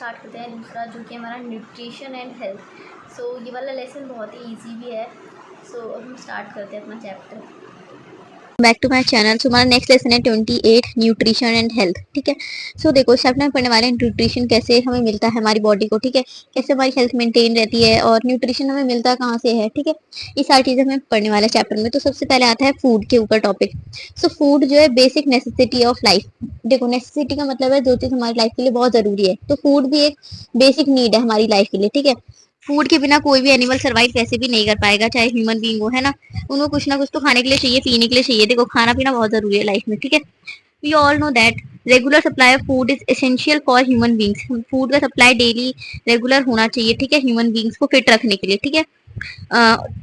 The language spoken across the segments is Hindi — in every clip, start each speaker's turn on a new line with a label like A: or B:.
A: स्टार्ट करते हैं दूसरा, जो कि हमारा न्यूट्रिशन एंड हेल्थ। सो ये वाला लेसन बहुत ही ईजी भी है। सो अब हम स्टार्ट करते हैं अपना chapter.
B: Back to my channel. So हमारा नेक्स्ट लेसन है 28 न्यूट्रिशन एंड हेल्थ। ठीक है। सो देखो, चैप्टर में पढ़ने वाले हैं न्यूट्रिशन कैसे हमें मिलता है हमारी बॉडी को। ठीक है, कैसे हमारी हेल्थ मेंटेन रहती है और न्यूट्रिशन हमें मिलता कहाँ से है। ठीक है, ये सारी चीजें हमें पढ़ने वाले चैप्टर में। तो सबसे पहले आता है फूड के ऊपर टॉपिक। सो फूड जो है बेसिक नेसेसिटी ऑफ लाइफ। देखो, नेसेसिटी का मतलब है जो चीज हमारी लाइफ के लिए बहुत जरूरी है। तो फूड भी एक बेसिक नीड है हमारी लाइफ के लिए। ठीक है, फूड के बिना कोई भी एनिमल सर्वाइव वैसे भी नहीं कर पाएगा, चाहे ह्यूमन बीइंग हो, है ना। उनको कुछ ना कुछ तो खाने के लिए चाहिए, पीने के लिए चाहिए। देखो, खाना पीना बहुत जरूरी है लाइफ में। ठीक है, we all know that regular supply of food is essential for human beings. Food का सप्लाई डेली रेगुलर होना चाहिए। ठीक है, ह्यूमन बींग्स को फिट रखने के लिए। ठीक है,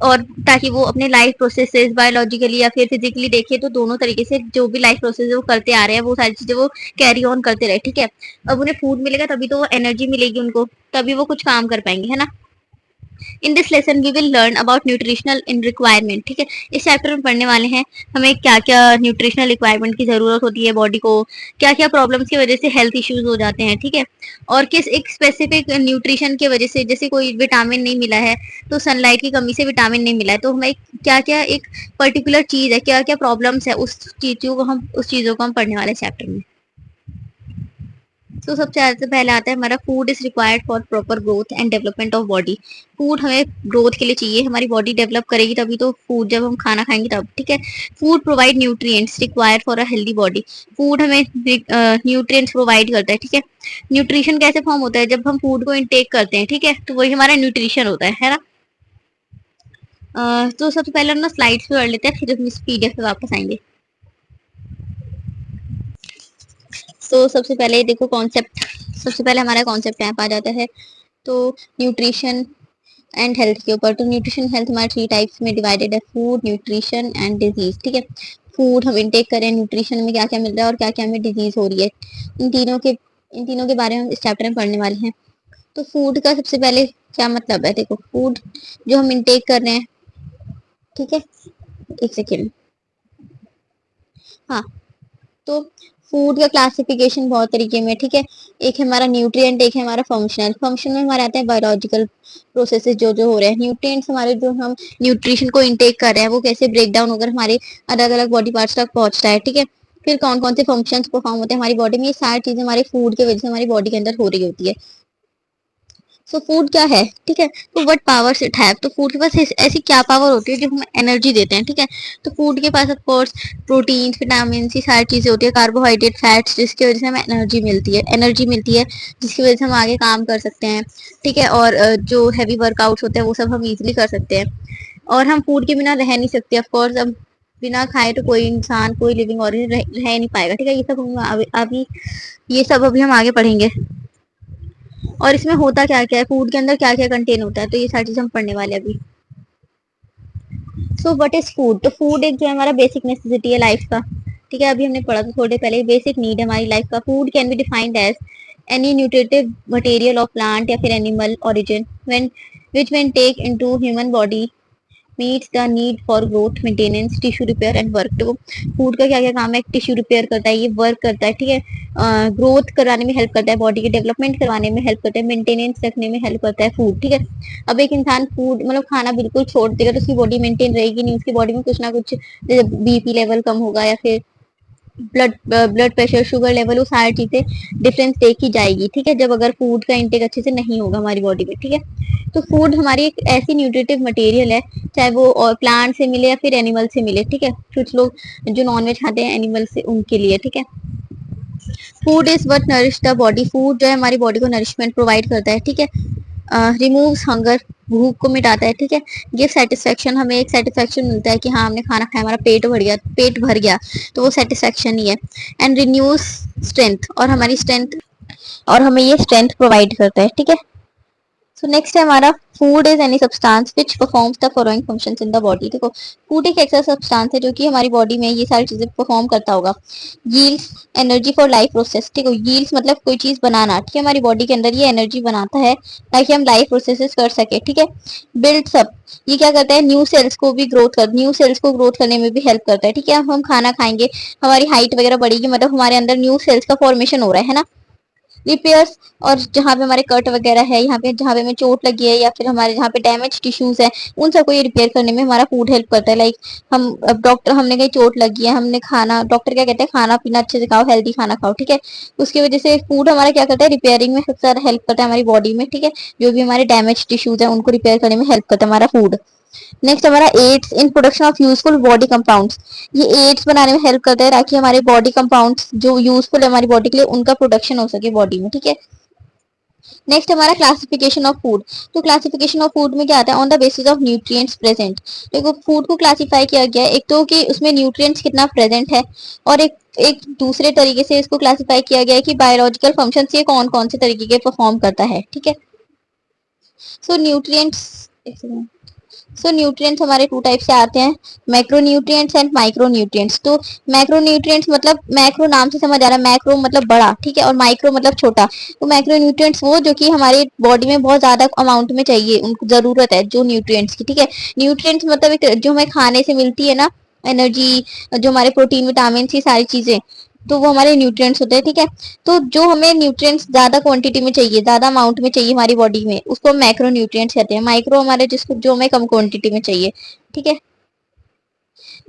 B: और ताकि वो अपने लाइफ प्रोसेसेस बायोलॉजिकली या फिर फिजिकली देखे तो दोनों तरीके से जो भी लाइफ प्रोसेस वो करते आ रहे हैं वो सारी चीजें वो कैरी ऑन करते रहे। ठीक है, अब उन्हें फूड मिलेगा तभी तो एनर्जी मिलेगी उनको, तभी वो कुछ काम कर पाएंगे, है ना। In this lesson we will learn about nutritional in requirement. ठीक है, इस चैप्टर में पढ़ने वाले हैं हमें क्या क्या न्यूट्रिशनल रिक्वायरमेंट की जरूरत होती है बॉडी को, क्या क्या प्रॉब्लम्स की वजह से हेल्थ इश्यूज हो जाते हैं। ठीक है, और किस एक स्पेसिफिक न्यूट्रिशन की वजह से, जैसे कोई विटामिन नहीं मिला है तो सनलाइट की कमी से विटामिन नहीं मिला है, तो हमें क्या क्या एक पर्टिकुलर चीज है, क्या क्या प्रॉब्लम्स है, उस चीजों को हम पढ़ने वाले चैप्टर में। तो सबसे पहले आता है हमारा food is required for proper growth and development of body. Food हमें ग्रोथ के लिए चाहिए, हमारी बॉडी डेवलप करेगी तभी तो फूड, जब हम खाना खाएंगे तब। ठीक है, food provide nutrients required for a healthy body. Food हमें न्यूट्रिएंट्स प्रोवाइड करता है। ठीक है, न्यूट्रिशन कैसे फॉर्म होता है, जब हम फूड को इनटेक करते हैं। ठीक है, तो वही हमारा न्यूट्रिशन होता है ना। तो सबसे पहले ना स्लाइड्स पे पढ़ लेते हैं, फिर हम इस पीडीएफ पे वापस आएंगे। तो सबसे पहले देखो कॉन्सेप्ट, सबसे पहले हमारा कॉन्सेप्ट यहाँ पे आ जाता है। तो न्यूट्रिशन एंड हेल्थ के ऊपर। तो न्यूट्रिशन हेल्थ हमारे 3 टाइप्स में डिवाइडेड है, फूड, न्यूट्रिशन एंड डिजीज। ठीक है, फूड हम इनटेक करें, न्यूट्रिशन में क्या क्या मिल रहा है और क्या क्या हमें डिजीज हो रही है, इन तीनों के बारे में हम इस चैप्टर में पढ़ने वाले हैं। तो फूड का सबसे पहले क्या मतलब है, देखो फूड जो हम इनटेक कर रहे हैं। ठीक है, एक सेकेंड। हाँ, तो फूड का क्लासिफिकेशन बहुत तरीके में। ठीक है, एक है हमारा न्यूट्रिएंट, एक है हमारा फंक्शनल। फंक्शन में हमारे आते हैं बायोलॉजिकल प्रोसेसेस जो जो हो रहे हैं। न्यूट्रिएंट्स हमारे जो हम न्यूट्रिशन को इनटेक कर रहे हैं वो कैसे ब्रेक डाउन होकर हमारे अलग अलग बॉडी पार्ट्स तक पहुंचता है। ठीक है, फिर कौन कौन से फंक्शंस परफॉर्म होते हैं हमारी बॉडी में, ये सारी चीजें हमारे फूड की वजह से हमारी बॉडी के अंदर हो रही होती है। सो फूड क्या है, ठीक है, तो व्हाट पावर्स इट हैव। तो फूड के पास ऐसी क्या पावर होती है जो हमें एनर्जी देते हैं। ठीक है, तो फूड के पास ऑफ कोर्स प्रोटीन, विटामिन, ये सारी चीजें होती है, कार्बोहाइड्रेट, फैट्स, जिसकी वजह से हमें एनर्जी मिलती है जिसकी वजह से हम आगे काम कर सकते हैं। ठीक है, और जो हैवी वर्कआउट्स होते हैं वो सब हम इजीली कर सकते हैं। और हम फूड के बिना रह नहीं सकते ऑफ कोर्स। अब बिना खाए तो कोई इंसान, कोई लिविंग ऑर्गेनिज्म रह नहीं पाएगा। ठीक है, ये सब हम अभी हम आगे पढ़ेंगे। और इसमें होता क्या क्या है, फूड के अंदर क्या क्या कंटेन होता है, तो ये सारी चीज हम पढ़ने वाले अभी। So what is food. तो फूड एक जो है हमारा बेसिक नेसेसिटी है लाइफ का। ठीक है, अभी हमने पढ़ा था थोड़े पहले, बेसिक नीड है हमारी लाइफ का। Food can be defined as any nutritive material of plant या फिर animal origin when which when take into human body meets the need for growth, maintenance, tissue repair and work. तो फूड का क्या क्या काम है, टिश्यू रिपेयर करता है, ये वर्क करता है। ठीक है, ग्रोथ कराने में हेल्प करता है, बॉडी के डेवलपमेंट करवाने में हेल्प करता है, मेंटेनेंस रखने में हेल्प करता है फूड। ठीक है, अब एक इंसान फूड मतलब खाना बिल्कुल छोड़ देगा तो उसकी बॉडी मेंटेन रहेगी नहीं, उसकी बॉडी में कुछ ना कुछ, जैसे बीपी लेवल कम होगा या फिर ब्लड प्रेशर, शुगर लेवल, वो सारी चीजें डिफरेंस देखी जाएगी। ठीक है, जब अगर फूड का इंटेक अच्छे से नहीं होगा हमारी बॉडी में। ठीक है, तो फूड हमारी एक ऐसी न्यूट्रिटिव मटेरियल है, चाहे वो और प्लांट से मिले या फिर एनिमल से मिले। ठीक है, कुछ लोग जो नॉनवेज खाते हैं एनिमल से, उनके लिए। ठीक है, food is what nourish the body. Food जो है हमारी बॉडी को नरिशमेंट प्रोवाइड करता है। ठीक है, रिमूव्स हंगर, भूख को मिटाता है। ठीक है, गिव सेटिस्फेक्शन, हमें एक सेटिस्फेक्शन मिलता है कि हाँ हमने खाना खाया, हमारा पेट भर गया, तो वो सेटिस्फेक्शन ही है। एंड रिन्यूज स्ट्रेंथ, और हमें ये स्ट्रेंथ प्रोवाइड करता है। ठीक है, सो नेक्स्ट है हमारा food is any substance which performs the following functions in the body. देखो, फूड एक ऐसा सब्सटेंस है जो कि हमारी बॉडी में ये सारी चीजें परफॉर्म करता होगा। Yields energy for life process. ठीक है, यील्ड्स मतलब कोई चीज बनाना। ठीक है, हमारी बॉडी के अंदर ये एनर्जी बनाता है ताकि हम लाइफ प्रोसेसेस कर सके। ठीक है, बिल्ड्स अप, ये क्या करता है, न्यू सेल्स को ग्रोथ करने में भी हेल्प करता है। ठीक है, हम खाना खाएंगे, हमारी हाइट वगैरह बढ़ेगी, मतलब हमारे अंदर न्यू सेल्स का फॉर्मेशन हो रहा है ना। रिपेयर्स, और जहाँ पे हमारे कट वगैरह है, यहाँ पे जहाँ पे हमें चोट लगी है या फिर हमारे जहाँ पे डैमेज टिश्यूज है, उन सबको ये रिपेयर करने में हमारा फूड हेल्प करता है। लाइक हम अब डॉक्टर, हमने कहीं चोट लगी है, हमने खाना, डॉक्टर क्या कहते हैं खाना पीना अच्छे से खाओ, हेल्दी खाना खाओ, ठीक है। उसकी वजह से फूड हमारा क्या करता है, रिपेयरिंग में सबसे ज्यादा हेल्प करता है हमारी बॉडी में, ठीक है। जो भी हमारे डैमेज टिश्यूज है उनको रिपेयर करने में हेल्प करता है हमारा फूड। नेक्स्ट हमारा aids in production of useful body compounds. ये एड्स बनाने में हेल्प करता है ताकि हमारे बॉडी कंपाउंड्स जो यूजफुल है हमारी बॉडी के लिए, उनका प्रोडक्शन हो सके बॉडी में, ठीक है। नेक्स्ट हमारा क्लासिफिकेशन ऑफ फूड। तो क्लासिफिकेशन ऑफ फूड में क्या आता है, on the basis of nutrients present. देखो फूड को क्लासिफाई किया गया है, एक तो कि उसमें न्यूट्रिएंट्स कितना प्रेजेंट है, और एक एक दूसरे तरीके से इसको क्लासिफाई किया गया है कि बायोलॉजिकल फंक्शन ये कौन कौन से तरीके के परफॉर्म करता है, ठीक है। सो न्यूट्रिएंट्स, सो न्यूट्रिएंट्स हमारे टू टाइप से आते हैं, macro nutrients and micro nutrients. तो मैक्रो न्यूट्रिएंट्स मतलब मैक्रो नाम से समझ आ रहा है, मैक्रो मतलब बड़ा, ठीक है, और माइक्रो मतलब छोटा। तो मैक्रो न्यूट्रिएंट्स वो जो कि हमारी बॉडी में बहुत ज्यादा अमाउंट में चाहिए, उनको जरूरत है जो न्यूट्रिएंट्स की, ठीक है। न्यूट्रिएंट्स मतलब एक जो हमें खाने से मिलती है ना, एनर्जी, जो हमारे प्रोटीन विटामिन ये सारी चीजें, तो वो हमारे न्यूट्रिएंट्स होते हैं, ठीक है। तो जो हमें न्यूट्रिएंट्स ज्यादा क्वांटिटी में चाहिए, ज्यादा अमाउंट में चाहिए हमारी बॉडी में, उसको हम मैक्रो न्यूट्रिएंट्स कहते हैं। माइक्रो हमारे जिसको जो हमें कम क्वांटिटी में चाहिए, ठीक है।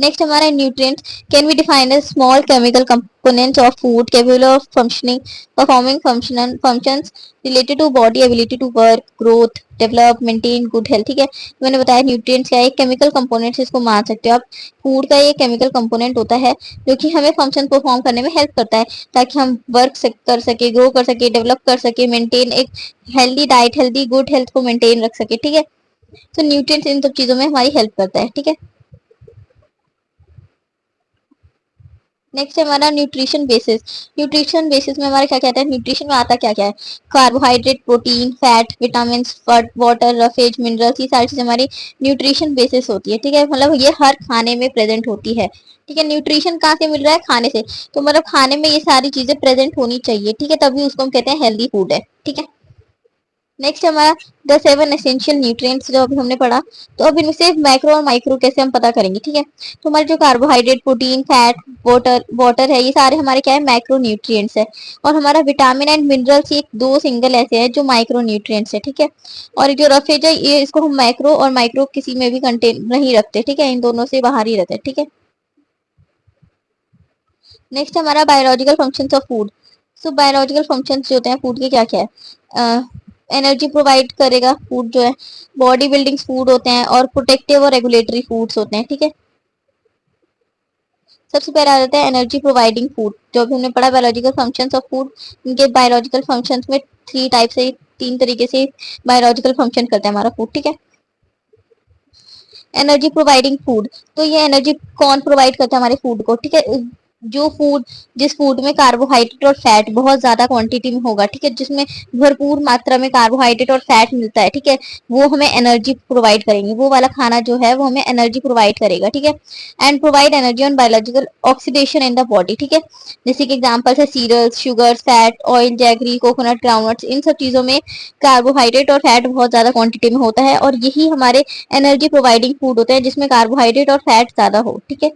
B: नेक्स्ट हमारा nutrients can be defined as small chemical components of food capable of functioning performing functional functions related to body ability to work, growth, develop, maintain good health, ठीक है। मैंने बताया न्यूट्रिएंट्स क्या है, केमिकल कंपोनेंट्स इसको मान सकते हो आप। फूड का ये केमिकल कंपोनेंट होता है जो कि हमें फंक्शन परफॉर्म करने में हेल्प करता है, ताकि हम वर्क कर सके, ग्रो कर सके, डेवलप कर सके, मेंटेन एक healthy diet, healthy good health को मेंटेन रख सके, ठीक है। तो न्यूट्रिएंट्स इन सब चीजों में हमारी हेल्प करता है, ठीक है। नेक्स्ट हमारा न्यूट्रिशन बेसिस। न्यूट्रिशन बेसिस में हमारा क्या क्या आता है, न्यूट्रिशन में आता क्या क्या है, carbohydrate, protein, fat, vitamin, water, roughage, minerals, ये सारी चीजें हमारी न्यूट्रिशन बेसिस होती है, ठीक है। मतलब ये हर खाने में प्रेजेंट होती है, ठीक है। न्यूट्रिशन कहाँ से मिल रहा है, खाने से। तो मतलब खाने में ये सारी चीजें प्रेजेंट होनी चाहिए, ठीक है, तभी उसको हम कहते हैं हेल्दी फूड है, ठीक है। नेक्स्ट हमारा द 7 एसेंशियल न्यूट्रिएंट्स जो अभी हमने पढ़ा। तो अब इनमें से मैक्रो और माइक्रो कैसे हम पता करेंगे, ठीक है। तो हमारे जो carbohydrate, protein, fat, water water है, ये सारे हमारे क्या है, मैक्रो न्यूट्रिएंट्स है। और हमारा विटामिन एंड मिनरल्स ये दो सिंगल ऐसे हैं जो माइक्रो न्यूट्रिएंट्स है, ठीक है। और जो रफेज है ये, इसको हम मैक्रो और माइक्रो किसी में भी कंटेन नहीं रखते, ठीक है, इन दोनों से बाहर ही रहते हैं, ठीक है। नेक्स्ट हमारा biological functions of food. So biological functions जो होते हैं फूड के क्या क्या है, एनर्जी प्रोवाइड करेगा फूड जो है, बॉडी बिल्डिंग फूड होते हैं, और प्रोटेक्टिव और रेगुलेटरी फूड्स होते हैं, ठीक है। सबसे पहले आ जाता है एनर्जी प्रोवाइडिंग फूड, जो भी हमने पढ़ा बायोलॉजिकल फंक्शंस ऑफ फूड। इनके बायोलॉजिकल फंक्शंस में थ्री टाइप से, तीन तरीके से बायोलॉजिकल फंक्शन करता है हमारा फूड, ठीक है। एनर्जी प्रोवाइडिंग फूड, तो ये एनर्जी कौन प्रोवाइड करता है हमारे फूड को, ठीक है। जो फूड, जिस फूड में कार्बोहाइड्रेट और फैट बहुत ज्यादा क्वांटिटी में होगा, ठीक है, जिसमें भरपूर मात्रा में कार्बोहाइड्रेट और फैट मिलता है, ठीक है, वो हमें एनर्जी प्रोवाइड करेंगे। वो वाला खाना जो है वो हमें एनर्जी प्रोवाइड करेगा, ठीक है। And provide energy on biological oxidation in the body, ठीक है। जैसे कि एग्जांपल्स है cereals, sugar, fat, oil, jaggery, coconut, groundnuts, इन सब चीजों में कार्बोहाइड्रेट और फैट बहुत ज्यादा क्वांटिटी में होता है, और यही हमारे एनर्जी प्रोवाइडिंग फूड होते हैं जिसमें कार्बोहाइड्रेट और फैट ज्यादा हो, ठीक है।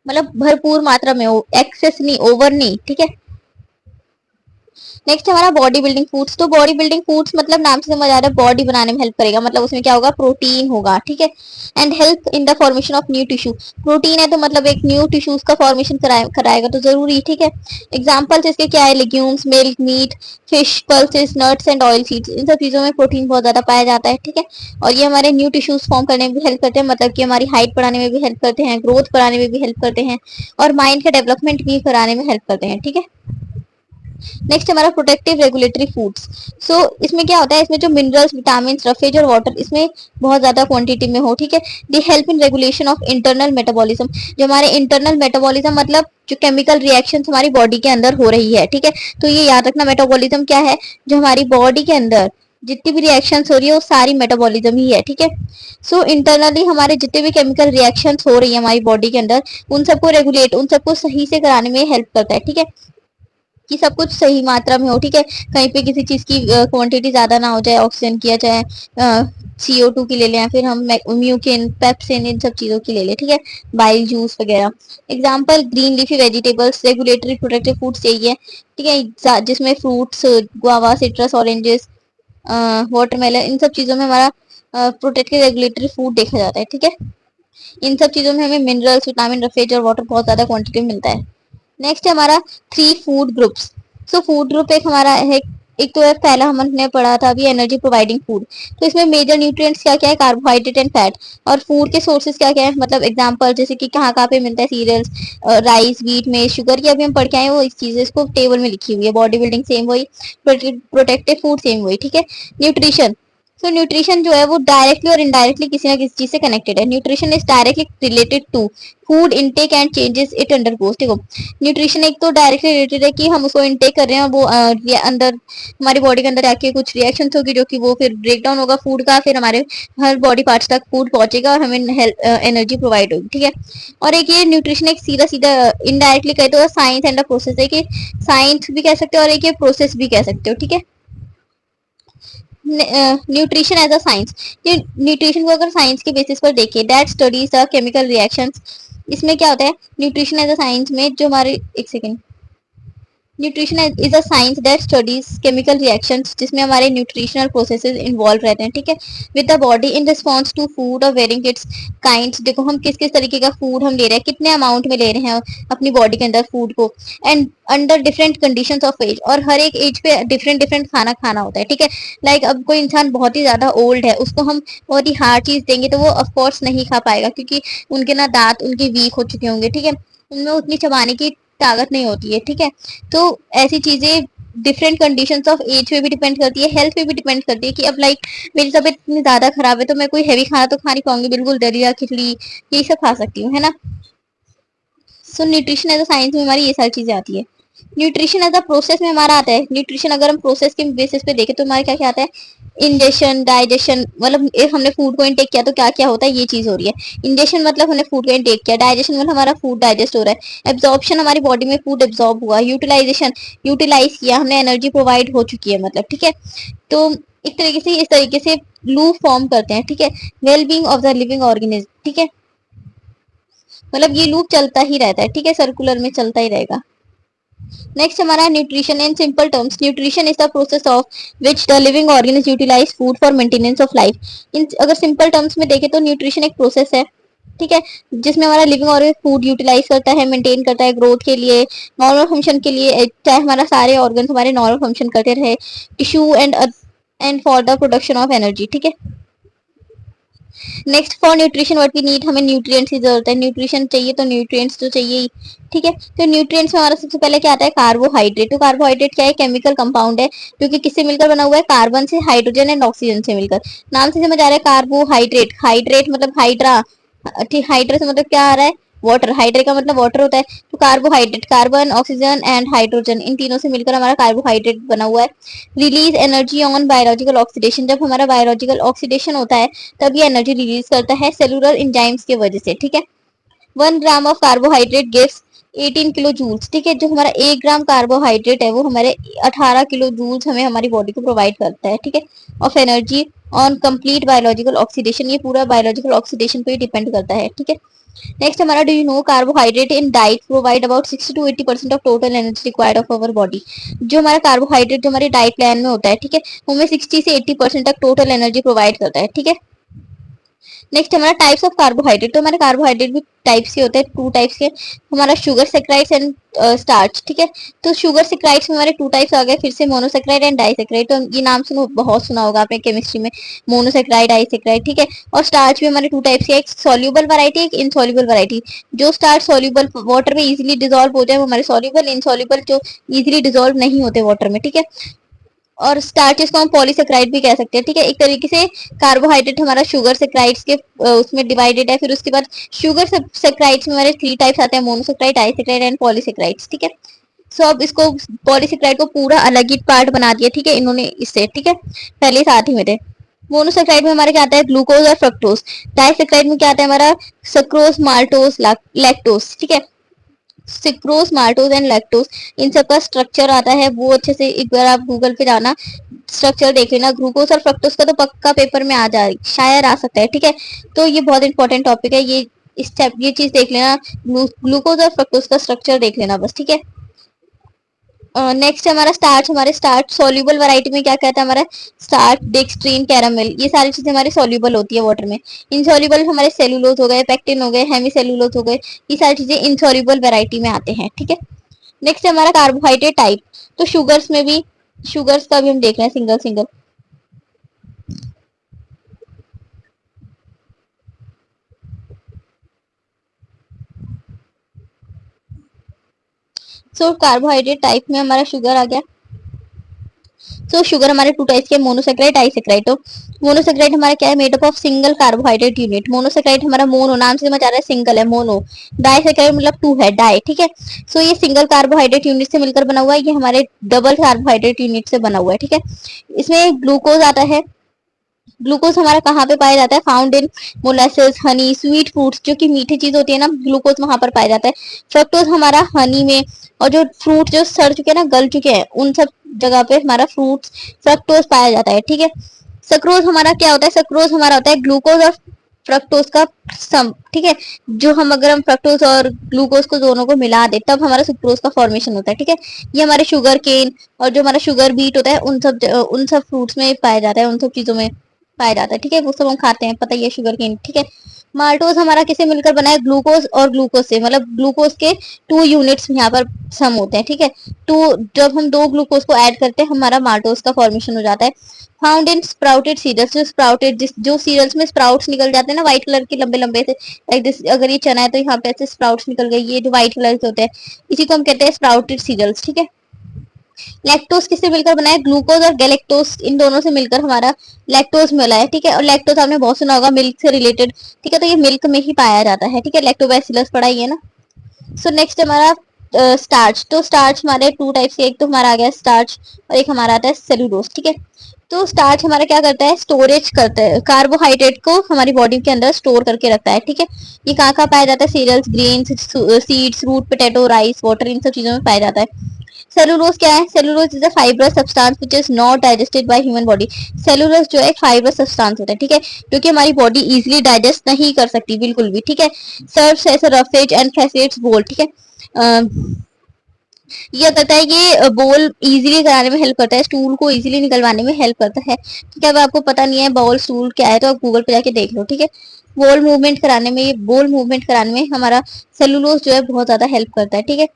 B: मतलब भरपूर मात्रा में हो, एक्सेस नहीं, ओवर नहीं, ठीक है। नेक्स्ट हमारा बॉडी बिल्डिंग फूड्स। तो बॉडी बिल्डिंग फूड्स मतलब नाम से समझ आ रहा है बॉडी बनाने में हेल्प करेगा, मतलब उसमें क्या होगा, प्रोटीन होगा, ठीक है। And help in the formation of new tissue. Protein है तो मतलब एक न्यू टिश्यूज का फॉर्मेशन कराएगा तो जरूरी, ठीक है। एग्जाम्पल्स इसके क्या है, legumes, milk, meat, fish, pulses, nuts and oil seeds, इन सब चीजों में प्रोटीन बहुत ज्यादा पाया जाता है, ठीक है। और ये हमारे न्यू टिश्यूज फॉर्म करने में भी हेल्प करते हैं, मतलब कि हमारी हाइट बढ़ाने में भी हेल्प करते हैं, ग्रोथ बढ़ाने में भी हेल्प करते हैं, और माइंड का डेवलपमेंट भी कराने में हेल्प करते हैं, ठीक है। नेक्स्ट हमारा प्रोटेक्टिव रेगुलेटरी फूड्स। सो इसमें क्या होता है, इसमें जो मिनरल्स, विटामिन, रफेज और वाटर इसमें बहुत ज्यादा क्वांटिटी में हो, ठीक है। They help in regulation of internal metabolism. जो हमारे इंटरनल मेटाबॉलिज्म मतलब जो केमिकल रिएक्शन हमारी बॉडी के अंदर हो रही है, ठीक है। तो ये याद रखना, मेटाबॉलिज्म क्या है, जो हमारी बॉडी के अंदर जितनी भी रिएक्शंस हो रही है वो सारी मेटाबॉलिज्म ही है, ठीक है। सो इंटरनली हमारे जितने भी केमिकल रिएक्शंस हो रही है हमारी बॉडी के अंदर, उन सबको रेगुलेट, उन सबको सही से कराने में हेल्प करता है, ठीक है। कि सब कुछ सही मात्रा में हो, ठीक है। कहीं पे किसी चीज की क्वांटिटी ज्यादा ना हो जाए, ऑक्सीजन की या चाहे CO2 की ले लें, या फिर हम म्यूकिन, पेप्सिन, इन सब चीजों की ले लें, ठीक है। बाइल जूस वगैरह। Example green leafy vegetables, regulatory protective foods चाहिए, ठीक है, जिसमें fruits, guava, citrus, oranges, watermelon, इन सब चीजों में हमारा प्रोटेक्टिव रेगुलेटरी फूड देखा जाता है, ठीक है। इन सब चीजों में हमें मिनरल्स, विटामिन, रफेज और वाटर बहुत ज्यादा क्वांटिटी में मिलता है। नेक्स्ट है हमारा 3 food groups. So food group एक हमारा है, एक तो है पहला हमने पढ़ा था अभी, एनर्जी प्रोवाइडिंग फूड। तो इसमें मेजर न्यूट्रिएंट्स क्या क्या है, कार्बोहाइड्रेट एंड फैट। और फूड के सोर्सेज क्या क्या है, मतलब एग्जांपल जैसे कि कहाँ कहाँ पे मिलता है, सीरियल्स, राइस, व्हीट, मेज, शुगर, की अभी हम पढ़ के आए वो इस चीज इसको टेबल में लिखी हुई है। बॉडी बिल्डिंग सेम वही, प्रोटेक्टिव फूड सेम वही, ठीक है। न्यूट्रिशन, सो न्यूट्रिशन जो है वो डायरेक्टली और इनडायरेक्टली किसी ना किसी चीज से कनेक्टेड है। Nutrition is directly related to food intake and changes it undergoes. देखो, न्यूट्रिशन एक तो डायरेक्टली रिलेटेड है कि हम उसको इनटेक कर रहे हैं, वो अंदर हमारी बॉडी के अंदर आके कुछ रिएक्शंस होगी जो कि वो फिर ब्रेक डाउन होगा फूड का, फिर हमारे हर बॉडी पार्ट्स तक फूड पहुंचेगा और हमें एनर्जी प्रोवाइड होगी, ठीक है। और एक ये न्यूट्रिशन एक सीधा सीधा इनडायरेक्टली कहते हो साइंस एंड अ प्रोसेस है, कि साइंस भी कह सकते हो और एक ये प्रोसेस भी कह सकते हो, ठीक है। न्यूट्रिशन एज अ साइंस, ये न्यूट्रिशन को अगर साइंस के बेसिस पर देखें, that studies the chemical reactions. इसमें क्या होता है न्यूट्रिशन एज अ साइंस में, जो हमारे, एक second, nutrition is a science that studies chemical reactions, जिसमें हमारे न्यूट्रिशनल प्रोसेसेस इन्वॉल्व रहते हैं, ठीक है, with the body in response to food और वेरिंग इट्स काइंड्स। देखो हम किस किस तरीके का फूड हम ले रहे हैं, कितने अमाउंट में ले रहे हैं अपनी बॉडी के अंदर फूड को, and under different conditions of age, और हर एक एज पे डिफरेंट डिफरेंट खाना खाना होता है, ठीक है। लाइक अब कोई इंसान बहुत ही ज्यादा ओल्ड है, उसको हम बहुत ही हार्ड चीज देंगे तो वो ऑफकोर्स नहीं खा पाएगा, क्योंकि उनके ना दांत उनके वीक हो चुके होंगे, ठीक है, उनमें उतनी चबाने की ताकत नहीं होती है, ठीक है। तो ऐसी चीजें डिफरेंट कंडीशंस ऑफ एज पे भी डिपेंड करती है, हेल्थ पे भी डिपेंड करती है, कि अब लाइक मेरी तबीयत इतनी ज्यादा खराब है तो मैं कोई हैवी खाना तो खा नहीं पाऊंगी, बिल्कुल दलिया, खिचड़ी, यही सब खा सकती हूँ, है ना। सो न्यूट्रिशन एज अ साइंस में हमारी ये सारी चीजें आती है। न्यूट्रिशन एज अ प्रोसेस में हमारा आता है, न्यूट्रिशन अगर हम प्रोसेस के बेसिस पे देखें तो हमारे क्या क्या आता है, इंजेशन, डाइजेशन, मतलब एक हमने फूड को इनटेक किया तो क्या क्या होता है, ये चीज हो रही है। इंजेशन मतलब हमने फूड को इनटेक किया, डाइजेशन मतलब हमारा फूड डाइजेस्ट हो रहा है, एब्जॉर्प्शन हमारी बॉडी में फूड एब्जॉर्ब हुआ, यूटिलाइजेशन यूटिलाइज किया हमने, एनर्जी प्रोवाइड हो चुकी है, मतलब, ठीक है। तो एक तरीके से इस तरीके से लूप फॉर्म करते हैं, ठीक है, well being of the living organism, ठीक है, मतलब ये लूप चलता ही रहता है, ठीक है, सर्कुलर में चलता ही रहेगा। नेक्स्ट हमारा nutrition in simple terms, nutrition is the process of which the living organism utilize food for maintenance of life. In अगर सिंपल टर्म्स में देखें तो न्यूट्रिशन एक प्रोसेस है, ठीक है, जिसमें हमारा लिविंग ऑर्गन फूड यूटिलाइज करता है, मेंटेन करता है ग्रोथ के लिए, नॉर्मल फंक्शन के लिए, चाहे हमारा सारे ऑर्गन हमारे नॉर्मल फंक्शन करते रहे, tissue and for the production of energy, ठीक है। Next for nutrition what we need, हमें न्यूट्रिएंट्स की जरूरत है, न्यूट्रिशन चाहिए तो न्यूट्रिएंट्स तो चाहिए ही, ठीक है। तो न्यूट्रिएंट्स में हमारा सबसे पहले क्या आता है, कार्बोहाइड्रेट। तो कार्बोहाइड्रेट क्या है, केमिकल कंपाउंड है जो कि किससे मिलकर बना हुआ है, कार्बन से, हाइड्रोजन एंड ऑक्सीजन से मिलकर। नाम से समझ आ रहा है, कार्बोहाइड्रेट, हाइड्रेट मतलब हाइड्रा, ठीक, हाइड्रा से मतलब क्या आ रहा है, वाटर, हाइड्रेट का मतलब वाटर होता है। तो carbohydrate, carbon, oxygen and hydrogen, इन तीनों से मिलकर हमारा कार्बोहाइड्रेट बना हुआ है। Release energy on biological oxidation, जब हमारा बायोलॉजिकल ऑक्सीडेशन होता है तब ये एनर्जी रिलीज करता है सेलुलर एंजाइम्स की वजह से, ठीक है। 1 gram of carbohydrate gives 18 kilo joules, ठीक है, जो हमारा 1 ग्राम कार्बोहाइड्रेट है वो हमारे 18 किलो जूल्स हमें हमारी बॉडी को प्रोवाइड करता है, ठीक है, of energy on complete biological oxidation. ये पूरा बायोलॉजिकल ऑक्सीडेशन पे डिपेंड करता है, ठीक है। नेक्स्ट हमारा, do you know carbohydrate in diet provide about 60 to 80% of total energy required of our body. जो हमारा कार्बोहाइड्रेट जो हमारे डाइट प्लान में होता है, ठीक है, वो हमें 60 से 80% तक टोटल एनर्जी प्रोवाइड करता है, ठीक है। नेक्स्ट हमारा टाइप्स ऑफ कार्बोहाइड्रेट, तो हमारे कार्बोहाइड्रेट भी टाइप्स के होते हैं, 2 टाइप्स के, हमारा शुगर सेक्राइड्स एंड स्टार्च, ठीक है। तो शुगर सेक्राइड्स में हमारे 2 टाइप्स आ गए फिर से, मोनोसेक्राइड एंड डाइसेक्राइड। तो ये नाम सुनो, बहुत सुना होगा आपने केमिस्ट्री में, मोनोसेक्राइड, डाइसेक्राइड, ठीक है। और स्टार्च भी हमारे 2 टाइप्स के, एक सॉल्यूबल वैरायटी, एक इनसॉल्यूबल वैरायटी। जो स्टार्च सॉल्यूबल वाटर में इजीली डिजोल्व हो जाए वो हमारे सॉल्यूबल, इनसॉल्यूबल जो इजीली डिजोल्व नहीं होते वाटर में, ठीक है। और स्टार्चेस को हम पॉलीसेक्राइड भी कह सकते हैं, ठीक है। एक तरीके से कार्बोहाइड्रेट हमारा शुगर सेक्राइड्स के उसमें डिवाइडेड है, फिर उसके बाद शुगर सेक्राइड्स में हमारे 3 टाइप्स आते हैं, मोनोसेक्राइड, डाइसेक्राइड एंड पॉलीसेक्राइड्स, ठीक है। सो अब इसको पॉलीसेक्राइड को पूरा अलग ही पार्ट बना दिया, ठीक है, इन्होंने इससे, ठीक है, पहले साथ ही में थे। मोनोसेक्राइड में हमारे क्या आता है, ग्लूकोज और फ्रक्टोज। डाइसेक्राइड में क्या आता है हमारा, सक्रोज, माल्टोज, लैक्टोज, ठीक है। सिक्रोज, माल्टोज एंड लैक्टोज, इन सब का स्ट्रक्चर आता है वो अच्छे से एक बार आप गूगल पे जाना, स्ट्रक्चर देख लेना। ग्लूकोज और फ्रक्टोज का तो पक्का पेपर में आ जाए, शायद आ सकता है, ठीक है। तो ये बहुत इंपॉर्टेंट टॉपिक है, ये चीज देख लेना, ग्लूकोज और फ्रक्टोज का स्ट्रक्चर देख लेना बस, ठीक है। नेक्स्ट हमारा स्टार्च, हमारे स्टार्च सॉल्युबल वैरायटी में क्या कहता है हमारा स्टार्च, डेक्स्ट्रीन, कैरामेल, ये सारी चीजें हमारी सॉल्युबल होती है वाटर में। इनसॉल्युबल हमारे सेलुलोज हो गए, पेक्टिन हो गए, हेमी सेलुलोज हो गए, ये सारी चीजें इनसॉल्युबल वैरायटी में आते हैं, ठीक है। नेक्स्ट है हमारा कार्बोहाइड्रेट टाइप, तो शुगर्स में भी, शुगर्स का भी हम देख रहे हैं single single. So carbohydrate type में हमारा शुगर आ गया। सो शुगर हमारे टू टाइप्स के, मोनोसेक्राइड, डाइसेक्राइड। तो मोनोसेक्राइड हमारा क्या है, made up of single carbohydrate unit. Monosaccharide हमारा मोनो, नाम से समझ आ रहा है सिंगल है, मोनो। डाइसेक्राइड मतलब टू है, डाई, ठीक है। सो ये सिंगल कार्बोहाइड्रेट यूनिट से मिलकर बना हुआ है, ये हमारे डबल कार्बोहाइड्रेट यूनिट से बना हुआ है, ठीक है। इसमें ग्लूकोज आता है। ग्लूकोज हमारा कहाँ पे पाया जाता है, found in molasses, Honey, sweet fruits, जो कि मीठी चीज होती है ना, ग्लूकोज वहां पर पाया जाता है। फ्रक्टोज हमारा हनी में, और जो फ्रूट जो सड़ चुके हैं ना, गल चुके हैं, उन सब जगह पे हमारा फ्रूट्स फ्रक्टोज पाया जाता है, ठीक है। सक्रोज हमारा क्या होता है, सक्रोज हमारा होता है ग्लूकोज और फ्रक्टोज का सम, ठीक है। जो हम अगर हम फ्रक्टोज और ग्लूकोज को दोनों को मिला दे तब हमारा सुक्रोज का फॉर्मेशन होता है, ठीक है। ये हमारे शुगर केन और जो हमारा शुगर बीट होता है उन सब फ्रूट्स में पाया जाता है, उन सब चीजों में पाया जाता है, ठीक है। वो सब हम खाते हैं, पता ही है, शुगर केन, ठीक है। माल्टोज हमारा किसे मिलकर बना है, ग्लूकोज और ग्लूकोज से, मतलब ग्लूकोज के टू यूनिट्स यहाँ पर सम होते हैं, ठीक है। टू, जब हम दो ग्लूकोज को ऐड करते हैं हमारा माल्टोज का फॉर्मेशन हो जाता है। फाउंड इन स्प्राउटेड सीरियल्स, जो स्प्राउटेड, जो सीरियल्स में स्प्राउट्स निकल जाते हैं ना व्हाइट कलर के लंबे लंबे से, लाइक दिस, अगर ये चना है तो यहाँ पे ऐसे स्प्राउट्स निकल गई, ये जो व्हाइट कलर के होते हैं, इसी को हम कहते हैं स्प्राउटेड सीरियल्स, ठीक है। लैक्टोज किससे मिलकर बना है, ग्लूकोज और गैलेक्टोज, इन दोनों से मिलकर हमारा लैक्टोज मिला है, ठीक है। और लैक्टोज आपने बहुत सुना होगा, मिल्क से रिलेटेड, ठीक है। तो ये मिल्क में ही पाया जाता है, ठीक है, लैक्टोबैसिलस पढ़ा ही है ना। सो नेक्स्ट हमारा स्टार्च। तो स्टार्च हमारे टू टाइप्स के, एक तो हमारा आ गया स्टार्च और एक हमारा आता है सेलुलोज, ठीक है। तो स्टार्च हमारा क्या करता है, स्टोरेज करता है, कार्बोहाइड्रेट को हमारी बॉडी के अंदर स्टोर करके रखता है, ठीक है। ये कहाँ कहाँ पाया जाता है, cereals, grains, seeds, root, potato, rice, water, इन सब चीजों में पाया जाता है। सेलुलोज क्या है, cellulose is a fibrous substance which is not digested by human body. Cellulose जो है एक फाइब्रस सब्सटेंस होता है, ठीक है, जो कि हमारी बॉडी इजीली डाइजेस्ट नहीं कर सकती बिल्कुल भी, ठीक है। Serves as a roughage and facilitates bowel, ठीक है। ये करता है, ये बोल इजीली कराने में हेल्प करता है, स्टूल को इजीली निकलवाने में हेल्प करता है, ठीक है। अब आपको पता नहीं है बॉल स्टूल क्या है तो आप गूगल पे जाके देख लो, ठीक है। बोल मूवमेंट कराने में, ये बोल मूवमेंट कराने में हमारा सेलुलोज जो है बहुत ज्यादा हेल्प करता है, ठीक है।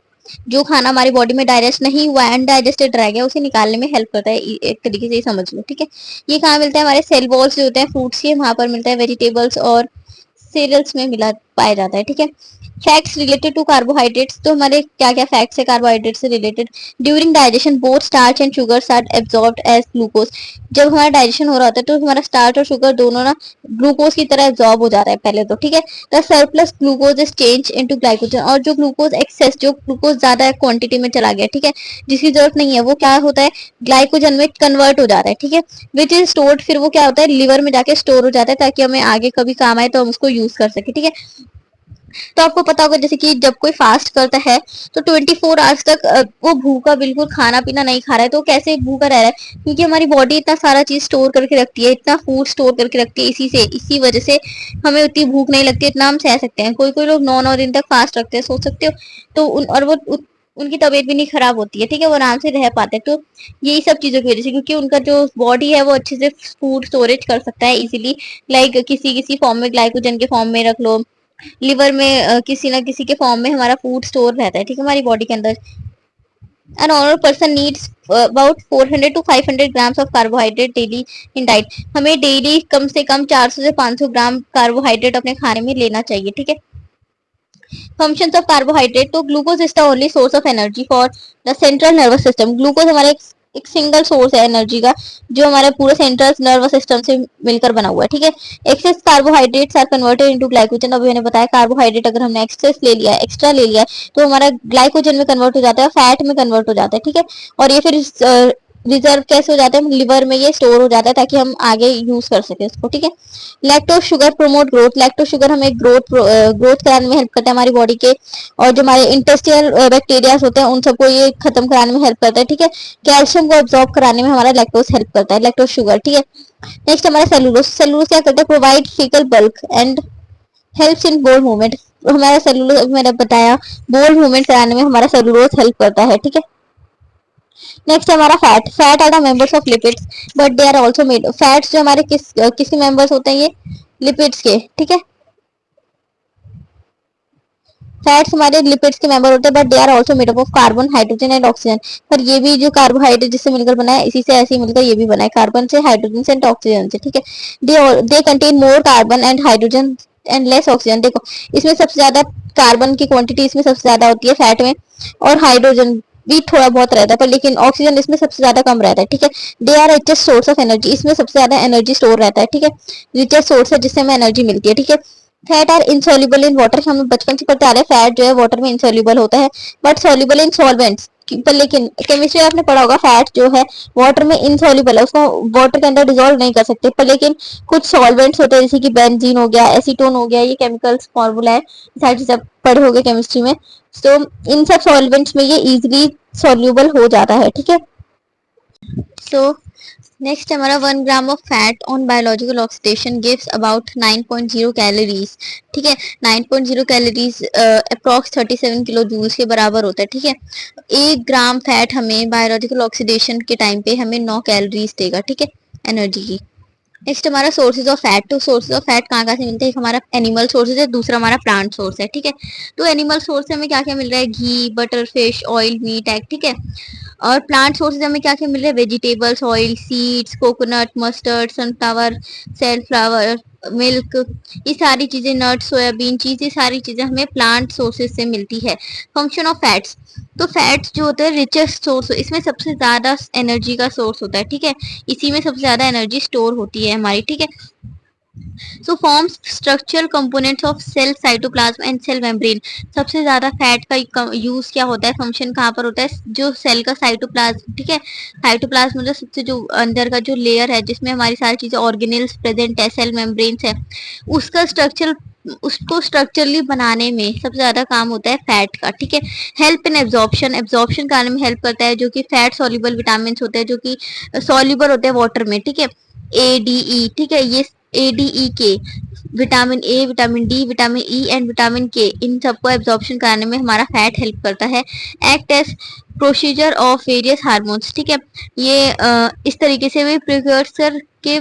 B: जो खाना हमारी बॉडी में डाइजेस्ट नहीं हुआ, अनडाइजेस्टेड रह गया, उसे निकालने में हेल्प करता है, एक तरीके से समझ लो, ठीक है। ये कहाँ मिलता है, हमारे सेल वॉल्स जो होते हैं फ्रूट्स के, वहां पर मिलता है, वेजिटेबल्स और सीरियल्स में मिला पाया जाता है, ठीक है। फैक्ट्स रिलेटेड टू कार्बोहाइड्रेट्स, तो हमारे क्या क्या फैक्ट्स है कार्बोहाइड्रेट से रिलेटेड। During digestion both starch and sugar are absorbed as glucose. जब हमारा डाइजेशन हो रहा होता है तो हमारा स्टार्च और शुगर दोनों ना ग्लूकोज की तरह एब्जॉर्ब हो जाता है पहले तो, ठीक है। The surplus glucose is change into glycogen, और जो ग्लूकोज एक्सेस, जो ग्लूकोज ज्यादा क्वांटिटी में चला गया, ठीक है, जिसकी जरूरत नहीं है, वो क्या होता है, ग्लाइकोजन में कन्वर्ट हो जाता है, ठीक है। विच इज स्टोर्ड, फिर वो क्या होता है, लिवर में जाके स्टोर हो जाता है, ताकि हमें आगे कभी काम आए तो हम उसको यूज कर सके, ठीक है। तो आपको पता होगा जैसे कि जब कोई फास्ट करता है तो 24 आवर्स तक वो भूखा, बिल्कुल खाना पीना नहीं खा रहा है, तो कैसे भूखा रह रहा है, क्योंकि हमारी बॉडी इतना सारा चीज स्टोर करके रखती है, इतना फूड स्टोर करके रखती है, इसी वजह से हमें उतनी भूख नहीं लगती, इतना हम सह सकते हैं। कोई कोई लोग 9 9 दिन तक फास्ट रखते हैं, सोच सकते हो। तो उनकी तबीयत भी नहीं खराब होती है, ठीक है, वो आराम से रह पाते हैं। तो यही सब चीजों की वजह से, क्योंकि उनका जो बॉडी है वो अच्छे से फूड स्टोरेज कर सकता है इजीली, लाइक किसी किसी फॉर्म में, ग्लाइकोजन के फॉर्म में रख लो, लिवर में किसी ना किसी के फॉर्म में हमारा फूड स्टोर रहता है, ठीक है, हमारी बॉडी के अंदर। A normal person needs about 400 to 500 grams of carbohydrate daily in diet। हमें डेली कम से कम 400 से 500 ग्राम कार्बोहाइड्रेट अपने खाने में लेना चाहिए, ठीक है। फंक्शंस ऑफ कार्बोहाइड्रेट, तो glucose is the only source of energy for the central nervous system. Glucose हमारा एक सिंगल सोर्स है एनर्जी का, जो हमारे पूरे सेंट्रल नर्वस सिस्टम से मिलकर बना हुआ है, ठीक है। Excess carbohydrates are converted into glycogen. अभी मैंने बताया कार्बोहाइड्रेट अगर हमने एक्सेस ले लिया है, एक्स्ट्रा ले लिया है, तो हमारा ग्लाइकोजन में कन्वर्ट हो जाता है, फैट में कन्वर्ट हो जाता है, ठीक है। और ये फिर रिजर्व कैसे हो जाता है, लिवर में ये स्टोर हो जाता है ताकि हम आगे यूज कर सके उसको, ठीक है। Lactose sugar promote growth, lactose sugar हमें ग्रोथ कराने में हेल्प करता है हमारी बॉडी के, और जो हमारे इंटेस्टिनल बैक्टीरिया होते हैं उन सबको ये खत्म कराने में हेल्प करता है, ठीक है। कैल्शियम को एब्जॉर्ब कराने में हमारा लैक्टोज हेल्प करता है, लैक्टोज शुगर, ठीक है। नेक्स्ट हमारा सेलुलोज, सेलुलोज क्या करता है, provide faecal bulk and helps in बोल मूवमेंट, हमारा सेलुलोज मैंने बताया बोल मूवमेंट कराने में हमारा सेलुलोज हेल्प करता है, ठीक है। नेक्स्ट हमारा fat, fat are the members of lipids but they are also made, fats जो हमारे किसके मेंबर्स होते हैं, ये लिपिड्स के, ठीक है। फैट्स हमारे लिपिड्स के मेंबर होते हैं but they are also made up of carbon, hydrogen and oxygen, पर ये भी जो कार्बोहाइड्रेट जिससे मिलकर बना है इसी से ऐसे ही मिलकर ये भी बना है, कार्बन से, हाइड्रोजन से एंड ऑक्सीजन से, ठीक है। They contain more carbon and hydrogen and less oxygen, देखो इसमें सबसे ज्यादा कार्बन की क्वांटिटी इसमें सबसे ज्यादा होती है फैट में, और हाइड्रोजन भी थोड़ा बहुत रहता है पर लेकिन ऑक्सीजन इसमें सबसे ज्यादा कम रहता है, ठीक है। They are richest source of energy, इसमें सबसे ज्यादा एनर्जी स्टोर रहता है, ठीक है। रिचेस्ट सोर्स है जिससे हमें एनर्जी मिलती है, ठीक है। Fat are insoluble in water, हम बचपन से पढ़ते आ रहे हैं फैट जो है वाटर में इनसॉल्युबल होता है बट सॉल्युबल इन सॉल्वेंट्स, पर लेकिन केमिस्ट्री में आपने पढ़ा होगा फैट जो है वाटर में इनसॉल्युबल है, उसको वाटर के अंदर डिसॉल्व नहीं कर सकते, पर लेकिन कुछ सॉल्वेंट्स होते हैं जैसे कि बेंजीन हो गया, एसीटोन हो गया, ये केमिकल्स फॉर्मूला है, सारी चीजें पढ़े होंगे केमिस्ट्री में, तो इन सब सॉल्वेंट्स में ये इजिली सॉल्युबल हो जाता है, ठीक है। सो नेक्स्ट हमारा 1 gram of fat on biological oxidation gives about 9.0 calories, ठीक है। 9.0 कैलोरीज अप्रॉक्स 37 किलो जूल्स के बराबर होता है, ठीक है। 1 ग्राम फैट हमें बायोलॉजिकल ऑक्सीडेशन के टाइम पे हमें 9 कैलोरीज देगा, ठीक है, एनर्जी की। नेक्स्ट हमारा सोर्सेज ऑफ फैट, तो सोर्सेज ऑफ फैट कहाँ से मिलते हैं, एक हमारा एनिमल सोर्सेज है, दूसरा हमारा प्लांट सोर्स है, ठीक है। तो एनिमल सोर्स से हमें क्या क्या मिल रहा है, घी, butter, fish, oil, meat, egg, ठीक है। और प्लांट सोर्सेज हमें क्या क्या मिल रहा है, vegetables, oil, seeds, coconut, mustard, sunflower, safflower, milk, ये सारी चीजें, नट्स, सोयाबीन चीज, ये सारी चीजें हमें प्लांट सोर्सेज से मिलती है। फंक्शन ऑफ फैट्स, तो फैट्स जो होते हैं रिचेस्ट सोर्स, इसमें सबसे ज्यादा एनर्जी का सोर्स होता है, ठीक है। इसी में सबसे ज्यादा एनर्जी स्टोर होती है हमारी, ठीक है। So forms structural components of cell, cytoplasm and cell membrane, सबसे ज्यादा फैट का यूज क्या होता है, फंक्शन कहाँ पर होता है, जो सेल का साइटोप्लाज्म, ठीक है। साइटोप्लाज्म मतलब सबसे जो अंदर का जो लेयर है जिसमें हमारी सारी चीजें ऑर्गेनेल्स प्रेजेंट है, सेल मेम्ब्रेन्स है, उसका स्ट्रक्चर, उसको स्ट्रक्चरली बनाने में सबसे ज्यादा काम होता है फैट का, ठीक है। हेल्प इन एब्जॉर्प्शन, एब्जॉर्प्शन कराने में हेल्प करता है, जो कि फैट सॉल्युबल विटामिन होते हैं जो कि सॉल्युबल होते हैं वाटर में, ठीक है। ए डी ई, ठीक है, ये ए डी ई के, vitamin A, vitamin D, vitamin E and vitamin के, इन सबको एब्जॉर्प्शन कराने में हमारा फैट हेल्प करता है। Act as procedure of various hormones, ठीक है, ये इस तरीके से भी प्रिक्योर्सर के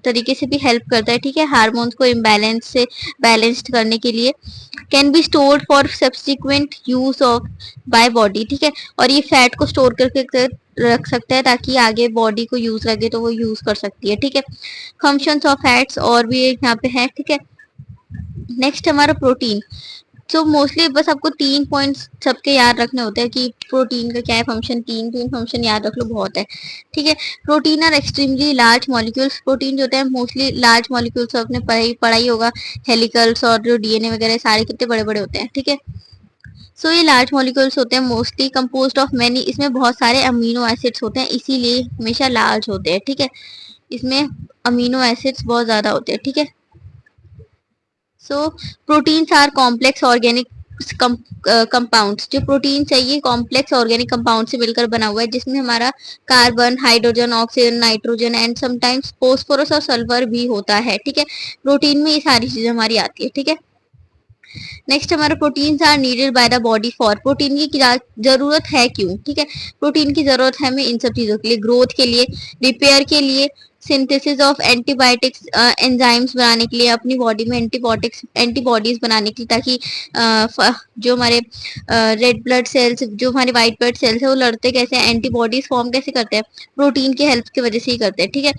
B: तरीके से भी हेल्प करता है, ठीक है, हार्मोन्स को इम्बैलेंस से बैलेंस्ड करने के लिए। Can be stored for subsequent use of by body, ठीक है, और ये फैट को स्टोर करके रख सकता है ताकि आगे बॉडी को यूज लगे तो वो यूज कर सकती है, ठीक है। फंक्शंस ऑफ फैट्स और भी यहाँ पे है, ठीक है। नेक्स्ट हमारा प्रोटीन, तो मोस्टली बस आपको 3 पॉइंट्स सबके याद रखने होते हैं कि प्रोटीन का क्या है फंक्शन, तीन फंक्शन याद रख लो बहुत है, ठीक है। Protein are extremely large molecules, protein जो होते हैं मोस्टली लार्ज मॉलिक्यूल्स, आपने पढ़ाई होगा, हेलिकल्स और जो डीएनए वगैरह सारे कितने बड़े बड़े होते हैं, ठीक है। सो ये लार्ज मॉलिक्यूल्स होते हैं मोस्टली कंपोज्ड ऑफ मैनी, इसमें बहुत सारे अमीनो एसिड्स होते हैं इसीलिए हमेशा लार्ज होते हैं, ठीक है। इसमें अमीनो एसिड्स बहुत ज्यादा होते हैं, ठीक है। So proteins are complex organic compounds, जो प्रोटीन चाहिए कॉम्प्लेक्स ऑर्गेनिक कंपाउंड से मिलकर बना हुआ है जिसमें हमारा carbon, hydrogen, oxygen, nitrogen and sometimes phosphorus और सल्फर भी होता है, ठीक है। प्रोटीन में ये सारी चीजें हमारी आती है, ठीक है। नेक्स्ट हमारा proteins are needed by the body for, protein की जरूरत है क्यों, ठीक है। प्रोटीन की जरूरत है हमें इन सब चीजों के लिए, ग्रोथ के लिए, रिपेयर के लिए, सिंथेसिस ऑफ एंटीबायोटिक्स एंजाइम्स बनाने के लिए, अपनी बॉडी में एंटीबॉडीज बनाने के लिए, ताकि जो हमारे रेड ब्लड सेल्स, जो हमारे व्हाइट ब्लड सेल्स है वो लड़ते कैसे हैं, एंटीबॉडीज फॉर्म कैसे करते हैं, प्रोटीन के हेल्प की वजह से ही करते हैं, ठीक है।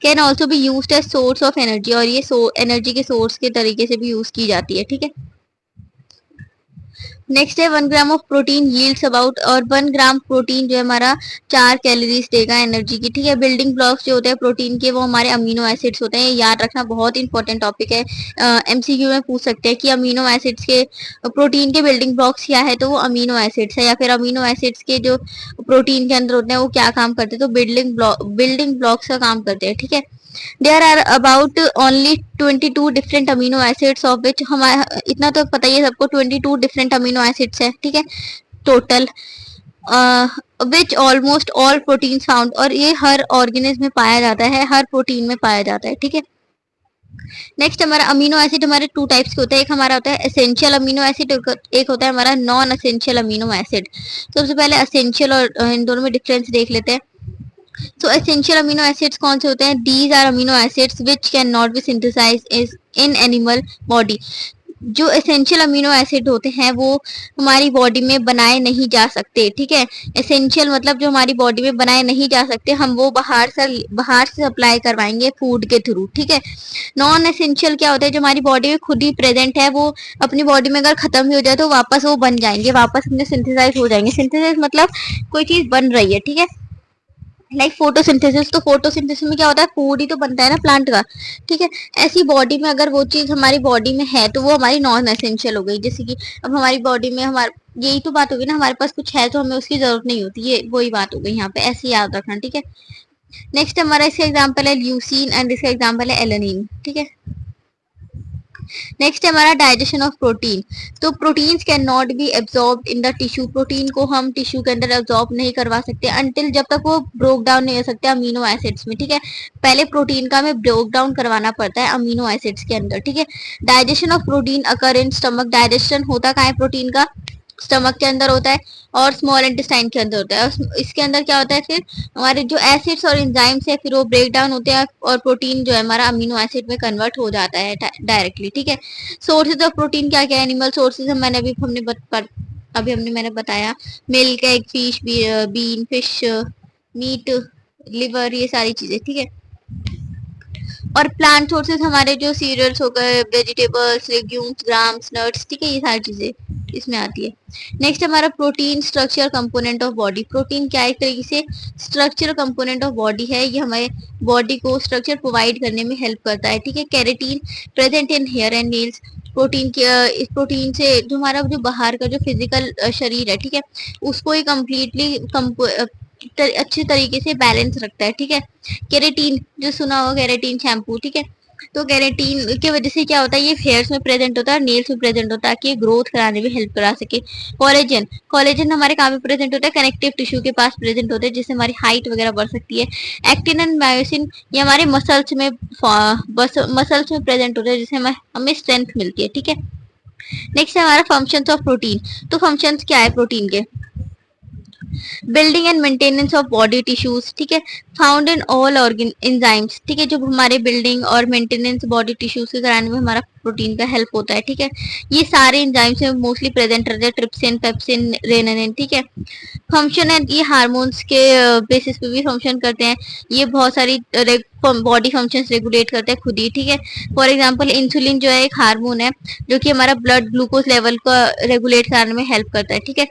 B: Can also be used as source of energy, और ये एनर्जी के सोर्स के तरीके से भी यूज की जाती है, ठीक है। नेक्स्ट है 1 gram of protein yields about, और 1 ग्राम प्रोटीन जो है हमारा 4 कैलोरीज देगा एनर्जी की, ठीक है। बिल्डिंग ब्लॉक्स जो होते हैं प्रोटीन के वो हमारे अमीनो एसिड्स होते हैं, याद रखना बहुत इंपॉर्टेंट टॉपिक है। एमसीक्यू में पूछ सकते हैं कि अमीनो एसिड्स के, प्रोटीन के बिल्डिंग ब्लॉक्स क्या है, तो वो अमीनो एसिड्स है, या फिर अमीनो एसिड्स के जो प्रोटीन के अंदर होते हैं वो क्या काम करते हैं, तो बिल्डिंग ब्लॉक्स का काम करते हैं, ठीक है। There are about only 22 different amino acids of which, हमारा इतना तो पता ही है सबको, 22 डिफरेंट अमीनो एसिड्स है, ठीक है, टोटल, विच ऑलमोस्ट ऑल प्रोटीन्स फाउंड, और ये हर ऑर्गेनिज्म में पाया जाता है, हर प्रोटीन में पाया जाता है, ठीक है। नेक्स्ट हमारा अमीनो एसिड हमारे 2 टाइप्स के होते हैं, एक हमारा होता है एसेंशियल अमीनो एसिड, एक होता है हमारा नॉन एसेंशियल अमीनो एसिड। सबसे पहले एसेंशियल और इन दोनों में डिफरेंस देख लेते हैं। तो एसेंशियल अमीनो एसिड्स कौन से होते हैं? These are amino acids which can not be synthesized in animal body. जो एसेंशियल अमीनो एसिड होते हैं वो हमारी बॉडी में बनाए नहीं जा सकते, ठीक है। एसेंशियल मतलब जो हमारी बॉडी में बनाए नहीं जा सकते, हम वो बाहर से सप्लाई करवाएंगे फूड के थ्रू, ठीक है। नॉन एसेंशियल क्या होता है? जो हमारी बॉडी में खुद ही प्रेजेंट है, वो अपनी बॉडी में अगर खत्म भी हो जाए तो वापस वो बन जाएंगे, वापस अपने सिंथेसाइज हो जाएंगे। सिंथेसाइज मतलब कोई चीज बन रही है, ठीक है, लाइक फोटोसिंथेसिस। तो फोटोसिंथेसिस में क्या होता है? फूड ही तो बनता है ना प्लांट का, ठीक है। ऐसी बॉडी में अगर वो चीज हमारी बॉडी में है तो वो हमारी नॉन एसेंशियल हो गई। जैसे कि अब हमारी बॉडी में हमारे, यही तो बात होगी ना, हमारे पास कुछ है तो हमें उसकी जरूरत नहीं होती, ये वही बात हो गई यहाँ पे, ऐसे याद रखना, ठीक है। नेक्स्ट हमारा इसका एग्जाम्पल है ल्यूसीन एंड इसका एग्जाम्पल है एलेनिन, ठीक है। नेक्स्ट हमारा डाइजेशन ऑफ प्रोटीन। तो proteins can not be absorb in the tissue, protein को हम टिश्यू के अंदर एब्जॉर्ब नहीं करवा सकते अंटिल, जब तक वो ब्रोक डाउन नहीं हो सकते अमीनो एसिड्स में, ठीक है। पहले प्रोटीन का हमें ब्रोक डाउन करवाना पड़ता है अमीनो एसिड्स के अंदर, ठीक है। Digestion of protein occur in stomach, digestion होता कहाँ है प्रोटीन का? स्टमक के अंदर होता है और स्मॉल इंटेस्टाइन के अंदर होता है। और इसके अंदर क्या होता है? फिर हमारे जो एसिड्स और एंजाइम्स है फिर वो ब्रेक डाउन होते हैं और प्रोटीन जो है हमारा अमीनो एसिड में कन्वर्ट हो जाता है डायरेक्टली, ठीक है। सोर्सेज ऑफ प्रोटीन क्या क्या है? एनिमल सोर्सेज मैंने मैंने बताया, milk, egg, fish, bean, fish, meat, liver, ये सारी चीजें, ठीक है। और प्लांट सोर्सेज हमारे जो सीरियल्स हो गए, वेजिटेबल्स, लेग्यूम्स, ग्राम्स, नट्स, ठीक है, ये सारी चीजें इसमें आती है। नेक्स्ट हमारा protein structure component of body. Protein क्या एक तरीके से स्ट्रक्चर कंपोनेंट ऑफ बॉडी है, ये हमारे बॉडी को स्ट्रक्चर प्रोवाइड करने में हेल्प करता है, ठीक है। Keratin present in hair and nails. Protein के इस प्रोटीन से जो हमारा जो बाहर का जो फिजिकल शरीर है, ठीक है, उसको ही कम्प्लीटली अच्छे तरीके से बैलेंस रखता है, ठीक है। केरेटीन जो सुना होगा, केरेटीन शैम्पू, ठीक है। तो केरेटीन की वजह से क्या होता है? ये हेयर्स में प्रेजेंट होता है, नेल्स में प्रेजेंट होता है, ताकि ग्रोथ कराने में हेल्प करा सके। कोलेजन, कोलेजन हमारे कहाँ पे प्रेजेंट होता है? कनेक्टिव टिश्यू के पास प्रेजेंट होता है, जिससे हमारी हाइट वगैरह बढ़ सकती है। एक्टिन एंड मायोसिन ये हमारे मसल्स में प्रेजेंट होता है, जिससे हमें स्ट्रेंथ मिलती है, ठीक है। नेक्स्ट है हमारा फंक्शंस ऑफ प्रोटीन। तो फंक्शंस क्या है प्रोटीन के? Building and maintenance of body tissues, ठीक है, found in all organ enzymes, ठीक है। जो हमारे बिल्डिंग और मेंटेनेंस बॉडी टिश्यूज के कराने में हमारा प्रोटीन का हेल्प होता है, ठीक है। ये सारे एंजाइम्स में मोस्टली प्रेजेंट रहते हैं, ट्रिप्सिन, पेप्सिन, रेनिन, ठीक है। फंक्शन है, ये हार्मोन्स के बेसिस पे भी फंक्शन करते हैं। ये बहुत सारी बॉडी फंक्शंस रेगुलेट करते हैं खुद ही, ठीक है। फॉर एग्जांपल इंसुलिन जो है एक हार्मोन है जो कि हमारा ब्लड ग्लूकोज लेवल को रेगुलेट करने में हेल्प करता है, ठीक है।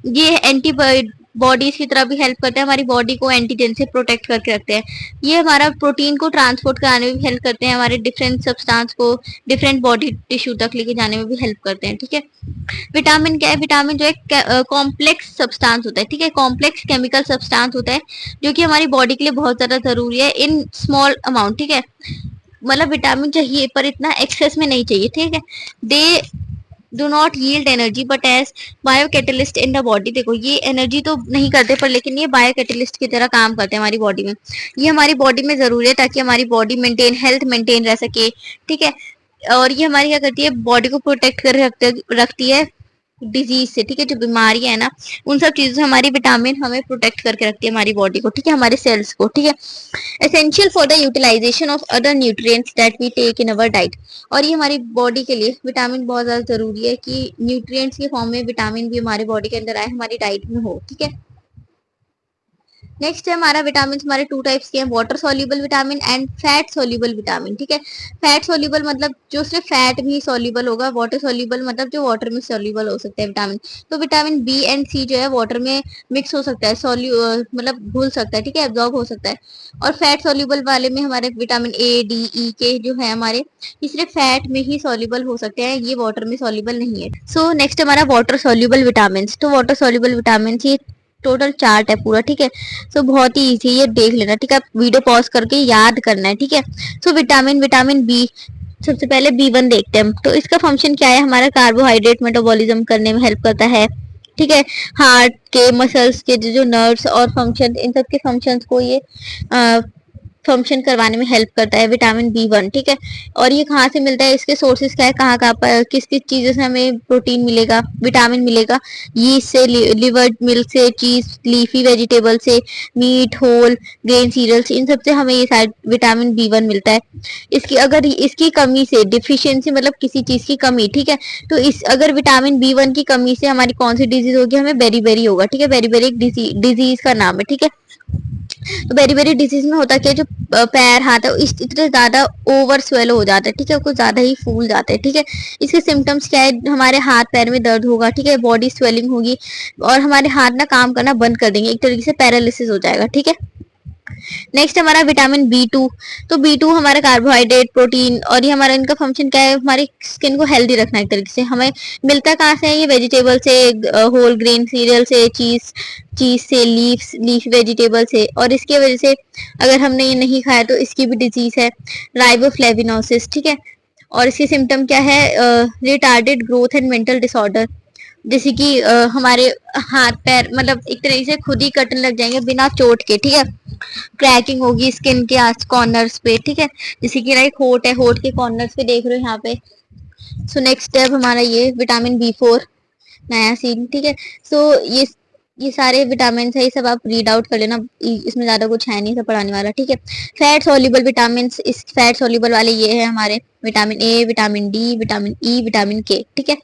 B: ये बॉडीज की तरह भी हेल्प करते हैं, हमारी बॉडी को एंटीजन से प्रोटेक्ट करके रखते हैं। ये हमारा प्रोटीन को ट्रांसपोर्ट कराने में भी हेल्प करते हैं, हमारे डिफरेंट सब्सटेंस को डिफरेंट बॉडी टिश्यू तक लेके जाने में भी हेल्प करते हैं, ठीक है। विटामिन क्या है? विटामिन जो है कॉम्प्लेक्स सब्सटेंस होता है, ठीक है, कॉम्प्लेक्स केमिकल सब्सटेंस होता है जो कि हमारी बॉडी के लिए बहुत ज्यादा जरूरी है इन स्मॉल अमाउंट, ठीक है। मतलब विटामिन चाहिए पर इतना एक्सेस में नहीं चाहिए, ठीक है। They do not yield energy but as biocatalyst in the body. देखो ये एनर्जी तो नहीं करते पर लेकिन ये बायो कैटलिस्ट की तरह काम करते हैं हमारी बॉडी में। ये हमारी बॉडी में जरूरी है ताकि हमारी बॉडी हेल्थ मेंटेन रह सके, ठीक है। और ये हमारी क्या करती है? बॉडी को प्रोटेक्ट कर रखती है डिजीज से, ठीक है। जो बीमारियां है ना, उन सब चीजों से हमारी विटामिन हमें प्रोटेक्ट करके रखती है हमारी बॉडी को, ठीक है, हमारे सेल्स को, ठीक है। Essential for the utilization of other nutrients that we take in our diet. और ये हमारी बॉडी के लिए विटामिन बहुत ज्यादा जरूरी है कि न्यूट्रिएंट्स के फॉर्म में विटामिन भी हमारे बॉडी के अंदर आए, हमारी डाइट में हो, ठीक है। नेक्स्ट है हमारा विटामिन, हमारे टू टाइप्स के हैं, water soluble vitamin and fat soluble vitamin. ठीक है, फैट सॉल्युबल मतलब जो सिर्फ फैट में ही सॉल्युबल होगा, वाटर सॉल्युबल मतलब जो वाटर में सॉल्युबल हो सकता है विटामिन। तो विटामिन बी एंड सी जो है वाटर में मिक्स हो सकता है, मतलब घुल सकता है, ठीक है, एब्जॉर्ब हो सकता है। और फैट सॉल्युबल वाले में हमारे विटामिन ए डी ई के जो है हमारे, ये सिर्फ फैट में ही सॉल्युबल हो सकते हैं, ये वाटर में सॉल्युबल नहीं है। सो नेक्स्ट हमारा वाटर सॉल्युबल विटामिन। तो वाटर सॉल्युबल विटामिन ये टोटल चार्ट है पूरा, ठीक है। सो बहुत ही इजी है, ये देख लेना, ठीक है, वीडियो पॉज करके याद करना है, ठीक है। सो विटामिन बी, सबसे पहले B1 देखते हैं हम। तो इसका फंक्शन क्या है, हमारा कार्बोहाइड्रेट मेटाबॉलिज्म करने में हेल्प करता है, ठीक है। हार्ट के मसल्स के जो नर्व्स और फंक्शन, इन सब के फंक्शंस को ये फंक्शन करवाने में हेल्प करता है विटामिन B1, ठीक है। और ये कहाँ से मिलता है, इसके सोर्सेज क्या है, कहाँ कहाँ पर किस किस चीज़ों से हमें प्रोटीन मिलेगा, विटामिन मिलेगा। यीस्ट से, लिवर मिल्क से, चीज, लीफी वेजिटेबल से, मीट, होल ग्रेन सीरियल्स, इन सब से हमें ये सारे विटामिन B1 मिलता है। इसकी अगर इसकी कमी से, डिफिशियंसी मतलब किसी चीज़ की कमी, ठीक है, तो इस अगर विटामिन B1 की कमी से हमारी कौन सी डिजीज होगी, हमें बेरीबेरी होगा, ठीक है। बेरीबेरी एक डिजीज का नाम है, ठीक है। तो बेरी डिजीज में होता क्या है, जो पैर हाथ है इतने ज्यादा ओवर स्वेल हो जाता है, ठीक है, कुछ ज्यादा ही फूल जाते हैं, ठीक है। इसके सिम्टम्स क्या है, हमारे हाथ पैर में दर्द होगा, ठीक है, बॉडी स्वेलिंग होगी, और हमारे हाथ ना काम करना बंद कर देंगे, एक तरीके से पैरालिसिस हो जाएगा, ठीक है। नेक्स्ट हमारा विटामिन B2। तो B2 हमारा कार्बोहाइड्रेट, प्रोटीन, और ये हमारा इनका फंक्शन क्या है, हमारी स्किन को हेल्दी रखना है एक तरीके से। हमें मिलता कहाँ से है, ये वेजिटेबल से, होल ग्रेन सीरियल से, चीज से, लीफ वेजिटेबल से। और इसकी वजह से अगर हमने ये नहीं खाया तो इसकी भी डिजीज है राइबोफ्लेविनोसिस, ठीक है। और इसके सिम्टम क्या है, retarded growth and mental disorder, जैसे कि हमारे हाथ पैर मतलब एक तरीके से खुद ही कटने लग जाएंगे बिना चोट के, ठीक है। क्रैकिंग होगी स्किन के आस कॉर्नर्स पे, ठीक है, जैसे कि एक होठ है, होठ के कॉर्नर्स पे देख रहे हो यहाँ पे। सो नेक्स्ट स्टेप हमारा ये विटामिन B4 नया सीन, ठीक है। सो ये सारे विटामिन है, ये सब आप रीड आउट कर लेना, इसमें ज्यादा कुछ है नहीं सब पढ़ाने वाला, ठीक है। फैट सॉल्युबल विटामिन, इस फैट सॉल्युबल वाले ये है हमारे vitamin A, vitamin D, vitamin E, vitamin के, ठीक है।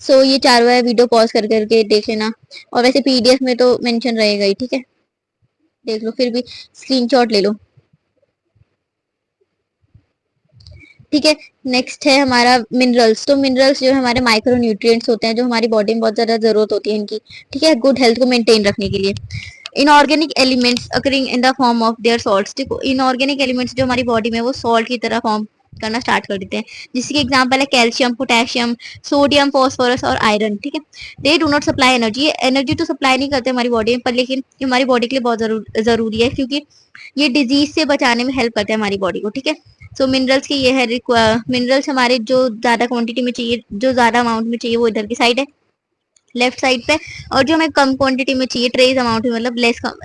B: सो ये चारों है, वीडियो पॉज कर करके देख लेना, और वैसे PDF में तो मेंशन रहेगा ही, ठीक है, देख लो, फिर भी स्क्रीनशॉट ले लो, ठीक है। नेक्स्ट है हमारा मिनरल्स। तो मिनरल्स जो है हमारे माइक्रो न्यूट्रिएंट्स होते हैं, जो हमारी बॉडी में बहुत ज्यादा जरूरत होती है इनकी, ठीक है, गुड हेल्थ को मेंटेन रखने के लिए। Inorganic elements occurring in the form of their salts. देखो इनऑर्गेनिक एलिमेंट्स जो हमारी बॉडी में वो सॉल्ट की तरह फॉर्म करना स्टार्ट कर देते हैं, जिसकी एग्जांपल है कैल्शियम, पोटेशियम, सोडियम, फास्फोरस और आयरन, ठीक है। They do not supply energy, energy तो सप्लाई नहीं करते हमारी बॉडी में, पर लेकिन ये हमारी बॉडी के लिए बहुत जरूरी है, क्योंकि ये डिजीज से बचाने में हेल्प करते हैं हमारी बॉडी को, ठीक है। सो मिनरल्स की ये है, मिनरल्स हमारे जो ज्यादा क्वांटिटी में चाहिए, जो ज्यादा अमाउंट में चाहिए, वो इधर की साइड है, लेफ्ट साइड पे। और जो हमें कम क्वांटिटी में चाहिए, ट्रेस अमाउंट में, मतलब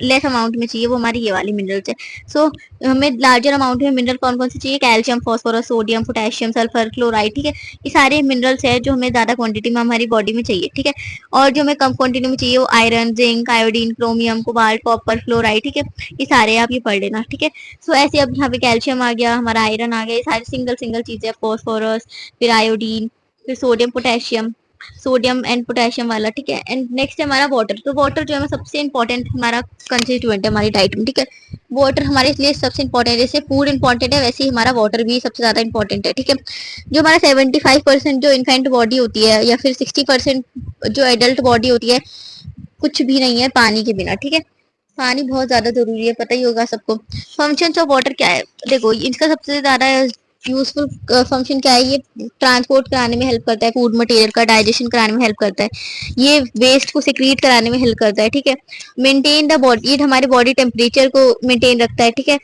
B: लेस अमाउंट में चाहिए, वो हमारी ये वाली मिनरल्स है। सो हमें लार्जर अमाउंट में मिनरल कौन कौन से चाहिए, calcium, phosphorus, sodium, potassium, sulphur, chloride, ठीक है। ये सारे मिनरल्स है जो हमें ज्यादा क्वांटिटी में हमारी बॉडी में चाहिए, ठीक है। और जो हमें कम क्वांटिटी में चाहिए, वो iron, zinc, iodine, chromium, cobalt, copper, fluoride, ठीक है। ये सारे आप ये पढ़ लेना, ठीक है। सो ऐसे अब यहाँ पे कैल्शियम आ गया, हमारा आयरन आ गया, ये सारे सिंगल सिंगल चीजें, फॉस्फोरस, फिर आयोडीन, फिर sodium, potassium, sodium and potassium वाला, ठीक है। एंड नेक्स्ट है हमारा वाटर। तो वाटर जो है सबसे इंपॉर्टेंट हमारा कंस्टिट्यूएंट है हमारी डाइट में, ठीक है। वाटर हमारे लिए सबसे इंपॉर्टेंट है, जैसे फूड इंपॉर्टेंट है वैसे ही हमारा वाटर भी सबसे ज्यादा इंपॉर्टेंट है, ठीक है। जो हमारा 75% जो इन्फेंट बॉडी होती है, या फिर 60% जो एडल्ट बॉडी होती है, कुछ भी नहीं है पानी के बिना, ठीक है। पानी बहुत ज्यादा जरूरी है, पता ही होगा सबको। फंक्शन ऑफ वाटर क्या है, देखो इसका सबसे ज्यादा यूजफुल फंक्शन क्या है, ये ट्रांसपोर्ट कराने में हेल्प करता है, फूड मटेरियल का डाइजेशन कराने में हेल्प करता है, ये वेस्ट को सिक्रीट कराने में हेल्प करता है, ठीक है। मेंटेन द बॉडी, ये हमारे बॉडी टेम्परेचर को मेंटेन रखता है, ठीक है।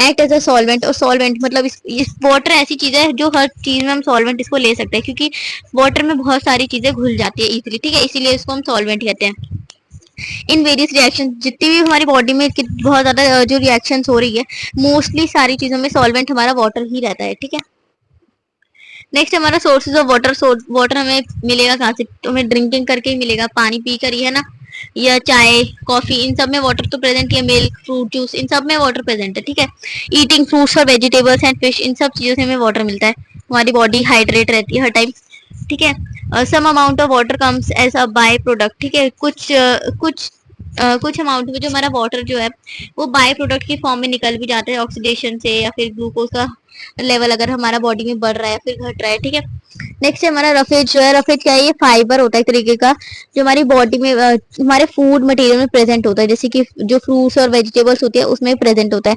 B: एक्ट एज अ सॉल्वेंट, और सॉल्वेंट मतलब इस वाटर ऐसी चीज है जो हर चीज में हम सॉल्वेंट इसको ले सकते हैं, क्योंकि वाटर में बहुत सारी चीजें घुल जाती है इजीली, ठीक है, इसीलिए इसको हम सॉल्वेंट कहते हैं। इन वेरियस रिएक्शन, जितनी भी हमारी बॉडी में बहुत ज्यादा जो रिएक्शंस हो रही है, मोस्टली सारी चीजों में सॉल्वेंट हमारा वाटर ही रहता है, ठीक है। नेक्स्ट हमारा सोर्सेज ऑफ वाटर। वाटर हमें मिलेगा कहाँ से, तो हमें ड्रिंकिंग करके ही मिलेगा, पानी पी कर ही, है ना, या चाय, कॉफी, इन सब में वाटर तो प्रेजेंट है, मिल्क, फ्रूट जूस, इन सब में वाटर प्रेजेंट है, ठीक है। ईटिंग फ्रूट्स और वेजिटेबल्स एंड फिश, इन सब चीजों से हमें वाटर मिलता है, हमारी बॉडी हाइड्रेट रहती है हर टाइम, ठीक है। Some amount of water comes as a by product, ठीक है। कुछ कुछ अमाउंट में जो हमारा वाटर जो है वो बाय प्रोडक्ट की फॉर्म में निकल भी जाता है ऑक्सीडेशन से, या फिर ग्लूकोज का लेवल अगर हमारा बॉडी में बढ़ रहा है फिर घट रहा है, ठीक है। नेक्स्ट है हमारा रफेज जो है, रफेज क्या है, ये फाइबर होता है एक तरीके का जो हमारी बॉडी में हमारे फूड मटेरियल में प्रेजेंट होता है, जैसे कि जो फ्रूट्स और वेजिटेबल्स होती है उसमें प्रेजेंट होता है।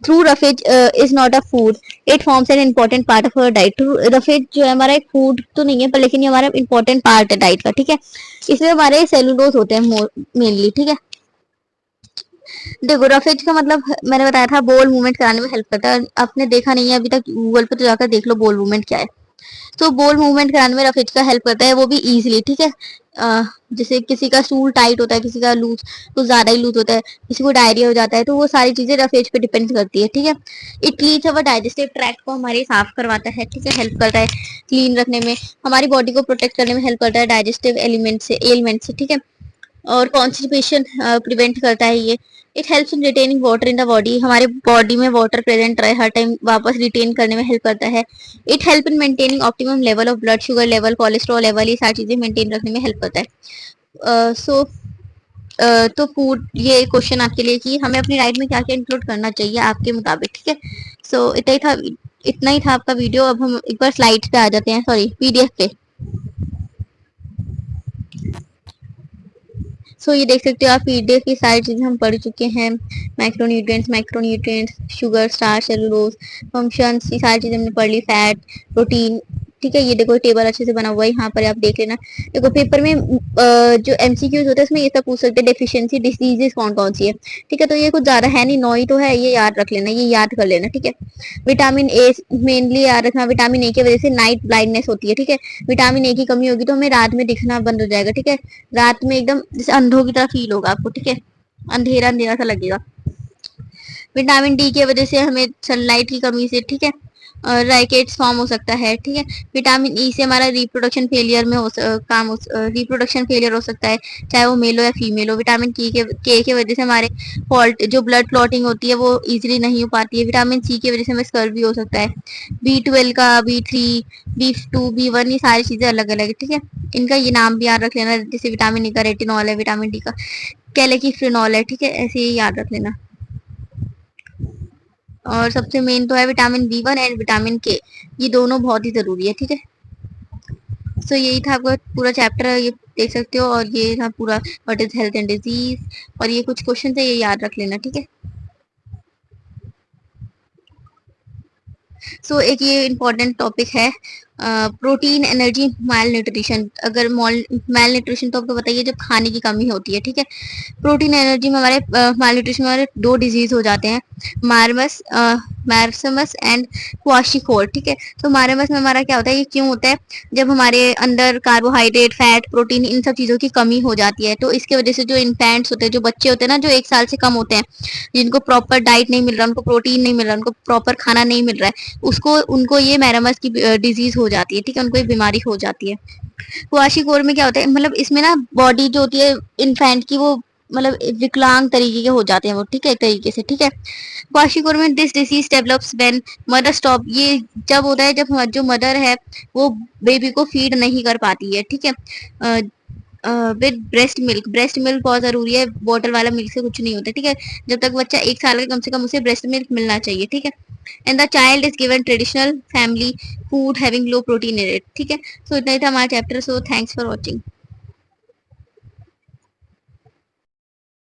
B: Through roughage is not a food, it forms an important part of our diet. Roughage जो है हमारा एक फूड तो नहीं है पर लेकिन ये हमारा इंपॉर्टेंट पार्ट है डाइट का, ठीक है। इसमें हमारे सेलुलोज होते हैं मेनली, ठीक है। देखो रफेज का मतलब मैंने बताया था बोल मूवमेंट कराने में हेल्प करता है। आपने देखा नहीं है अभी तक, गूगल पे तो जाकर देख लो बोल मूवमेंट क्या है। तो बोल मूवमेंट कराने में रफेज का हेल्प करता है, वो भी इजीली, ठीक है। जैसे किसी का स्टूल टाइट होता है, किसी का लूज तो ज्यादा ही लूज होता है, किसी को डायरिया हो जाता है, तो वो सारी चीजें रफेज पे डिपेंड करती है, ठीक है। It cleans our digestive tract को हमारे साफ करवाता है, ठीक है, हेल्प करता है क्लीन रखने में, हमारी बॉडी को प्रोटेक्ट करने में हेल्प करता है डाइजेस्टिव एलिमेंट से, ठीक है। और कॉन्स्टिपेशन प्रिवेंट करता है ये। It helps in retaining water in the body, हमारे बॉडी में वाटर प्रेजेंट रहे हर टाइम, वापस रिटेन करने में हेल्प करता है। It help in maintaining optimum level of blood sugar level, cholesterol level, ये सारी चीजें मेंटेन रखने में हेल्प करता है। तो फूड, ये क्वेश्चन आपके लिए कि हमें अपनी डाइट में क्या क्या इंक्लूड करना चाहिए आपके मुताबिक, ठीक है। सो इतना ही था आपका वीडियो। अब हम एक बार स्लाइड्स पे आ जाते हैं, सॉरी पीडीएफ पे। सो ये देख सकते हो आप, पीडीएफ की सारी चीजें हम पढ़ चुके हैं। Macronutrients, sugar, starch, cellulose, functions, ये सारी चीजें हमने पढ़ ली। फैट, प्रोटीन, ठीक है। ये देखो टेबल अच्छे से बना हुआ है, यहाँ पर आप देख लेना। देखो पेपर में जो एमसीक्यूज होते हैं उसमें ये सब पूछ सकते हैं, डेफिशिएंसी डिसीजेस कौन कौन सी है, ठीक है। तो ये कुछ ज्यादा है नहीं, 9 ही तो है, ये याद रख लेना, ये याद कर लेना, ठीक है। विटामिन ए मेनली याद रखना, विटामिन ए की वजह से नाइट ब्लाइंडनेस होती है, ठीक है। विटामिन ए की कमी होगी तो हमें रात में दिखना बंद हो जाएगा, ठीक है। रात में एकदम जैसे अंधों की तरह फील होगा आपको, ठीक है, अंधेरा अंधेरा सा लगेगा। विटामिन डी की वजह से हमें सनलाइट की कमी से, ठीक है, राइकेट्स फॉर्म हो सकता है, ठीक है। विटामिन ई से हमारा रिप्रोडक्शन फेलियर में रिप्रोडक्शन फेलियर हो सकता है, चाहे वो मेल हो या फीमेल हो। विटामिन के की वजह से हमारे फॉल्ट जो ब्लड क्लॉटिंग होती है वो इजीली नहीं हो पाती है। विटामिन सी की वजह से हमें स्कर्वी भी हो सकता है। B12 का, B3, B2, B1, ये सारी चीजें अलग अलग है, ठीक है। इनका ये नाम भी याद रख लेना, जैसे विटामिन ई का रेटिनॉल है, विटामिन डी का कैलेकिफ्रेनॉल है, ठीक है, ऐसे ही याद रख लेना। और सबसे मेन तो है विटामिन B1 एंड विटामिन के, ये दोनों बहुत ही जरूरी है, ठीक है। सो यही था आपका पूरा चैप्टर, ये देख सकते हो। और ये था पूरा what is health and disease, और ये कुछ क्वेश्चन है, ये याद रख लेना, ठीक है। सो एक ये इम्पोर्टेंट टॉपिक है प्रोटीन एनर्जी माल न्यूट्रिशन। अगर माल न्यूट्रिशन तो आपको बताइए जब खाने की कमी होती है, ठीक है। प्रोटीन एनर्जी में हमारे माल न्यूट्रिशन में हमारे 2 डिजीज हो जाते हैं, मार्समस एंड क्वाशिकोर, ठीक है। तो मार्समस में हमारा क्या होता है, ये क्यों होता है, जब हमारे अंदर कार्बोहाइड्रेट, फैट, प्रोटीन, इन सब चीजों की कमी हो जाती है, तो इसके वजह से जो इन्फेंट्स होते हैं, जो बच्चे होते हैं ना, जो 1 साल से कम होते हैं, जिनको प्रॉपर डाइट नहीं मिल रहा, उनको प्रोटीन नहीं मिल रहा, उनको प्रॉपर खाना नहीं मिल रहा है, उसको उनको ये मैरामस की डिजीज हो जाती है, ठीक है, उनको ये बीमारी हो जाती है। क्वाशिकोर में क्या होता है, मतलब इसमें ना बॉडी जो होती है इन्फेंट की, वो मतलब विकलांग तरीके के हो जाते हैं वो, ठीक है, एक तरीके से, ठीक है। क्वाशिकोर में this disease develops when mother stop, ये जब होता है जब जो मदर है वो बेबी को फीड नहीं कर पाती है, ठीक है। विद ब्रेस्ट मिल्क बहुत जरूरी है, बॉटल वाला मिल्क से कुछ नहीं होता, ठीक है। जब तक बच्चा 1 साल का, कम से कम उसे ब्रेस्ट मिल्क मिलना चाहिए, ठीक है। And the child is given traditional family food having low protein in it, ठीक है। सो इतना ही था हमारा chapter. So thanks for watching.